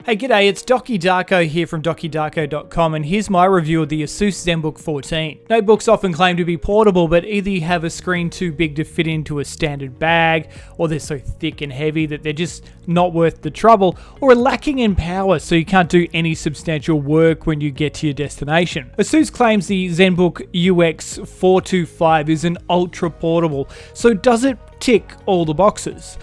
Hey g'day, it's Docky Darko here from DockyDarko.com, and here's my review of the Asus Zenbook 14. Notebooks often claim to be portable, but either you have a screen too big to fit into a standard bag, or they're so thick and heavy that they're just not worth the trouble, or are lacking in power so you can't do any substantial work when you get to your destination. Asus claims the Zenbook UX425 is an ultra portable, so does it tick all the boxes?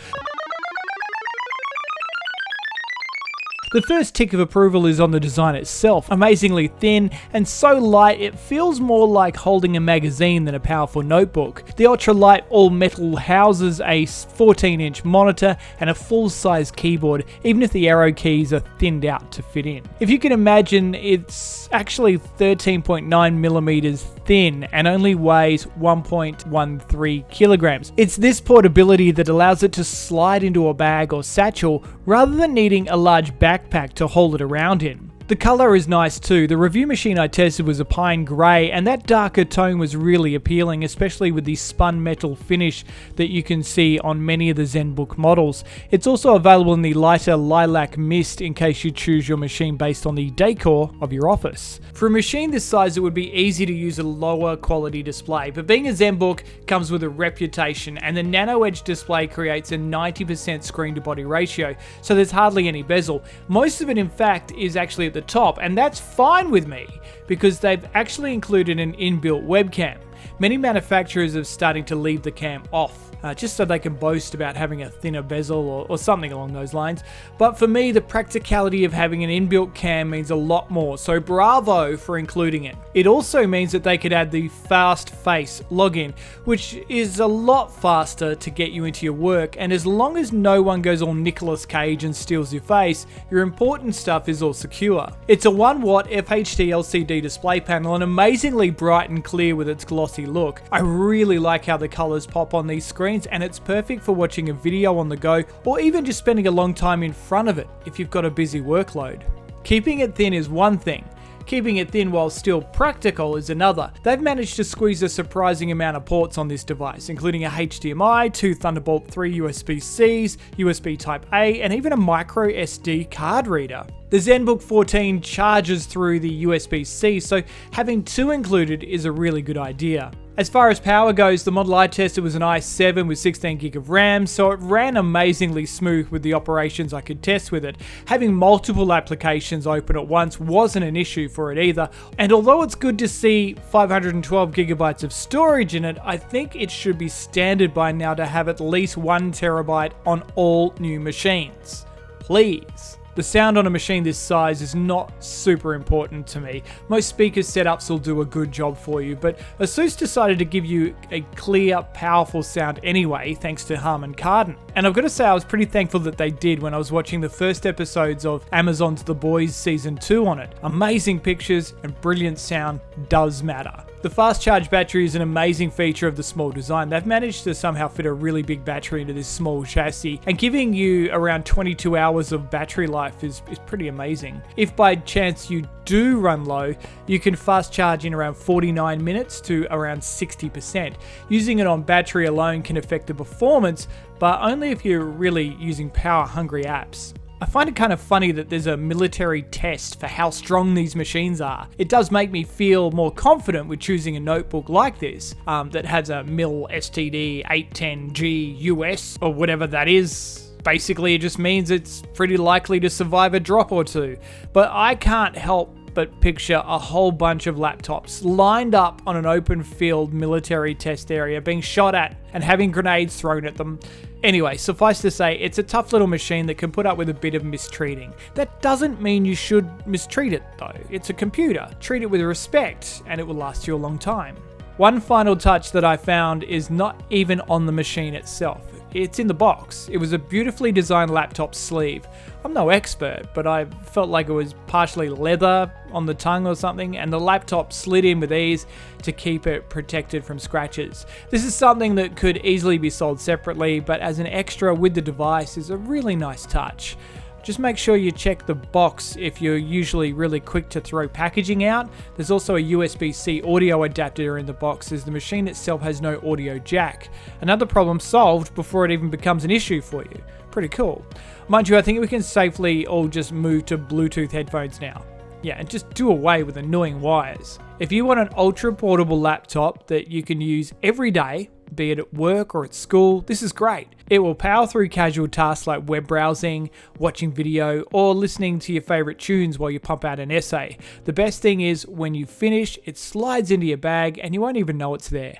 The first tick of approval is on the design itself. Amazingly thin and so light it feels more like holding a magazine than a powerful notebook. The ultralight all-metal houses a 14-inch monitor and a full-size keyboard, even if the arrow keys are thinned out to fit in. If you can imagine, it's actually 13.9mm thin and only weighs 1.13 kilograms. It's this portability that allows it to slide into a bag or satchel rather than needing a large backpack to hold it around in. The colour is nice too. The review machine I tested was a pine grey, and that darker tone was really appealing, especially with the spun metal finish that you can see on many of the Zenbook models. It's also available in the lighter lilac mist in case you choose your machine based on the decor of your office. For a machine this size, it would be easy to use a lower quality display, but being a Zenbook comes with a reputation, and the nano edge display creates a 90% screen to body ratio, so there's hardly any bezel. Most of it, in fact, is actually at the top, and that's fine with me because they've actually included an inbuilt webcam. Many manufacturers are starting to leave the cam off, just so they can boast about having a thinner bezel or something along those lines. But for me, the practicality of having an inbuilt cam means a lot more, so bravo for including it. It also means that they could add the fast face login, which is a lot faster to get you into your work, and as long as no one goes all Nicolas Cage and steals your face, your important stuff is all secure. It's a 1-watt FHD LCD display panel and amazingly bright and clear with its glossy look. I really like how the colours pop on these screens, and it's perfect for watching a video on the go or even just spending a long time in front of it if you've got a busy workload. Keeping it thin is one thing. Keeping it thin while still practical is another. They've managed to squeeze a surprising amount of ports on this device, including a HDMI, 2 Thunderbolt 3 USB-Cs, USB Type-A, and even a micro SD card reader. The Zenbook 14 charges through the USB-C, so having 2 included is a really good idea. As far as power goes, the model I tested was an i7 with 16GB of RAM, so it ran amazingly smooth with the operations I could test with it. Having multiple applications open at once wasn't an issue for it either, and although it's good to see 512GB of storage in it, I think it should be standard by now to have at least 1TB on all new machines. Please. The sound on a machine this size is not super important to me. Most speaker setups will do a good job for you, but Asus decided to give you a clear, powerful sound anyway, thanks to Harman Kardon. And I've got to say, I was pretty thankful that they did when I was watching the first episodes of Amazon's The Boys Season 2 on it. Amazing pictures and brilliant sound does matter. The fast charge battery is an amazing feature of the small design. They've managed to somehow fit a really big battery into this small chassis, and giving you around 22 hours of battery life is pretty amazing. If by chance you do run low, you can fast charge in around 49 minutes to around 60%. Using it on battery alone can affect the performance, but only if you're really using power-hungry apps. I find it kind of funny that there's a military test for how strong these machines are. It does make me feel more confident with choosing a notebook like this that has a MIL STD 810G US or whatever that is. Basically, it just means it's pretty likely to survive a drop or two. But I can't help but picture a whole bunch of laptops lined up on an open field military test area being shot at and having grenades thrown at them. Anyway, suffice to say, it's a tough little machine that can put up with a bit of mistreating. That doesn't mean you should mistreat it though. It's a computer. Treat it with respect and it will last you a long time. One final touch that I found is not even on the machine itself. It's in the box. It was a beautifully designed laptop sleeve. I'm no expert, but I felt like it was partially leather on the tongue or something, and the laptop slid in with ease to keep it protected from scratches. This is something that could easily be sold separately, but as an extra with the device is a really nice touch. Just make sure you check the box if you're usually really quick to throw packaging out. There's also a USB-C audio adapter in the box, as the machine itself has no audio jack. Another problem solved before it even becomes an issue for you. Pretty cool. Mind you, I think we can safely all just move to Bluetooth headphones now. Yeah, and just do away with annoying wires. If you want an ultra portable laptop that you can use every day, be it at work or at school, this is great. It will power through casual tasks like web browsing, watching video, or listening to your favorite tunes while you pump out an essay. The best thing is when you finish, it slides into your bag and you won't even know it's there.